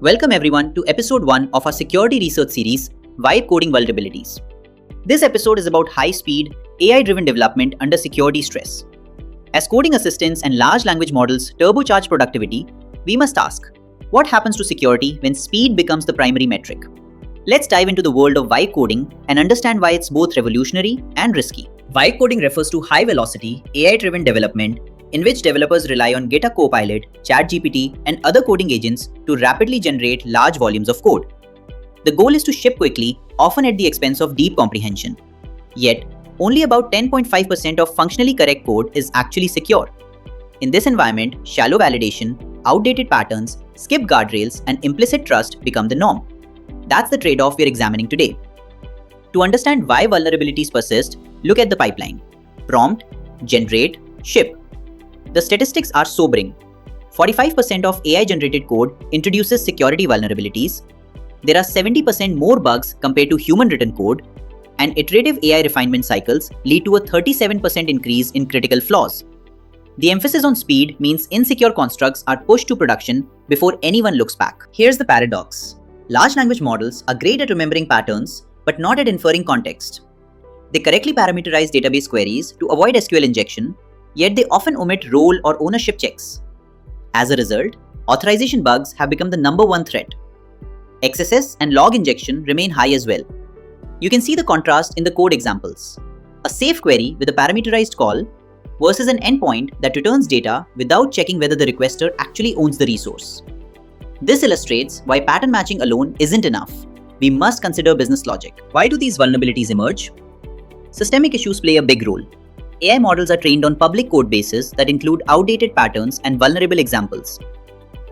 Welcome everyone to episode 1 of our security research series, Vibe Coding Vulnerabilities. This episode is about high-speed, AI-driven development under security stress. As coding assistants and large language models turbocharge productivity, we must ask, what happens to security when speed becomes the primary metric? Let's dive into the world of vibe coding and understand why it's both revolutionary and risky. Vibe coding refers to high-velocity, AI-driven development in which developers rely on GitHub Copilot, ChatGPT, and other coding agents to rapidly generate large volumes of code. The goal is to ship quickly, often at the expense of deep comprehension. Yet, only about 10.5% of functionally correct code is actually secure. In this environment, shallow validation, outdated patterns, skipped guardrails, and implicit trust become the norm. That's the trade-off we're examining today. To understand why vulnerabilities persist, look at the pipeline. Prompt, generate, ship. The statistics are sobering. 45% of AI-generated code introduces security vulnerabilities. There are 70% more bugs compared to human-written code, and iterative AI refinement cycles lead to a 37% increase in critical flaws. The emphasis on speed means insecure constructs are pushed to production before anyone looks back. Here's the paradox. Large language models are great at remembering patterns, but not at inferring context. They correctly parameterize database queries to avoid SQL injection, yet they often omit role or ownership checks. As a result, authorization bugs have become the number one threat. XSS and log injection remain high as well. You can see the contrast in the code examples. A safe query with a parameterized call versus an endpoint that returns data without checking whether the requester actually owns the resource. This illustrates why pattern matching alone isn't enough. We must consider business logic. Why do these vulnerabilities emerge? Systemic issues play a big role. AI models are trained on public code bases that include outdated patterns and vulnerable examples.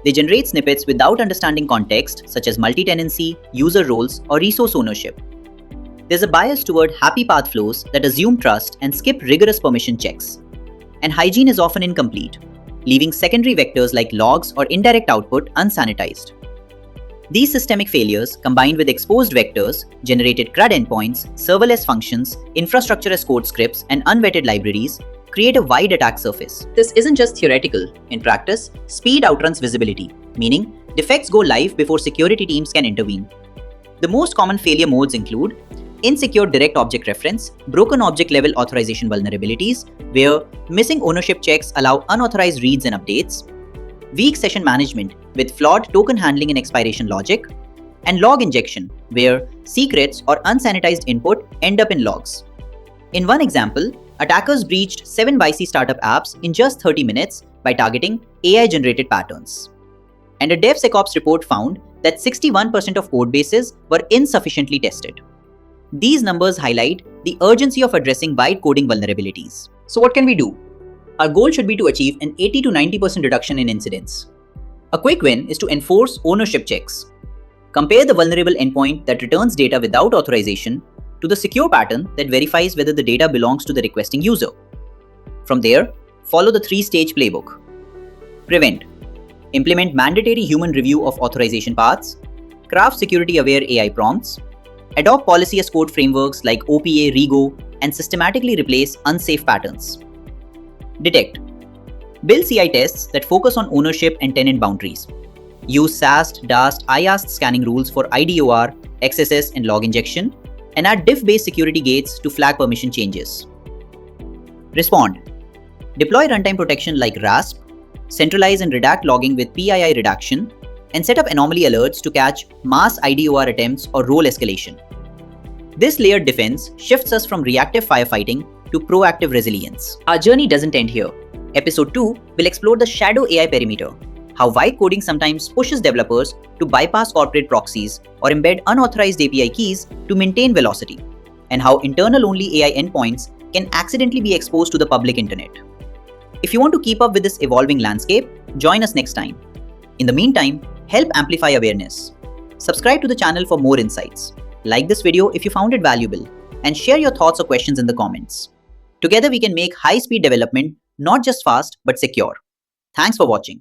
They generate snippets without understanding context, such as multi-tenancy, user roles, or resource ownership. There's a bias toward happy path flows that assume trust and skip rigorous permission checks. And hygiene is often incomplete, leaving secondary vectors like logs or indirect output unsanitized. These systemic failures, combined with exposed vectors, generated CRUD endpoints, serverless functions, infrastructure as code scripts, and unvetted libraries, create a wide attack surface. This isn't just theoretical. In practice, speed outruns visibility, meaning defects go live before security teams can intervene. The most common failure modes include insecure direct object reference, broken object level authorization vulnerabilities, where missing ownership checks allow unauthorized reads and updates, weak session management with flawed token handling and expiration logic, and log injection, where secrets or unsanitized input end up in logs. In one example, attackers breached 7 YC startup apps in just 30 minutes by targeting AI-generated patterns. And a DevSecOps report found that 61% of codebases were insufficiently tested. These numbers highlight the urgency of addressing vibe coding vulnerabilities. So what can we do? Our goal should be to achieve an 80 to 90% reduction in incidents. A quick win is to enforce ownership checks. Compare the vulnerable endpoint that returns data without authorization to the secure pattern that verifies whether the data belongs to the requesting user. From there, follow the 3-stage playbook. Prevent. Implement mandatory human review of authorization paths. Craft security-aware AI prompts. Adopt policy as code frameworks like OPA, REGO, and systematically replace unsafe patterns. Detect. Build CI tests that focus on ownership and tenant boundaries. Use SAST, DAST, IAST scanning rules for IDOR, XSS, and log injection, and add diff-based security gates to flag permission changes. Respond. Deploy runtime protection like RASP, centralize and redact logging with PII redaction, and set up anomaly alerts to catch mass IDOR attempts or role escalation. This layered defense shifts us from reactive firefighting to proactive resilience. Our journey doesn't end here. Episode 2 will explore the shadow AI perimeter, how vibe coding sometimes pushes developers to bypass corporate proxies or embed unauthorized API keys to maintain velocity, and how internal-only AI endpoints can accidentally be exposed to the public internet. If you want to keep up with this evolving landscape, join us next time. In the meantime, help amplify awareness. Subscribe to the channel for more insights. Like this video if you found it valuable, and share your thoughts or questions in the comments. Together we can make high-speed development not just fast but secure. Thanks for watching.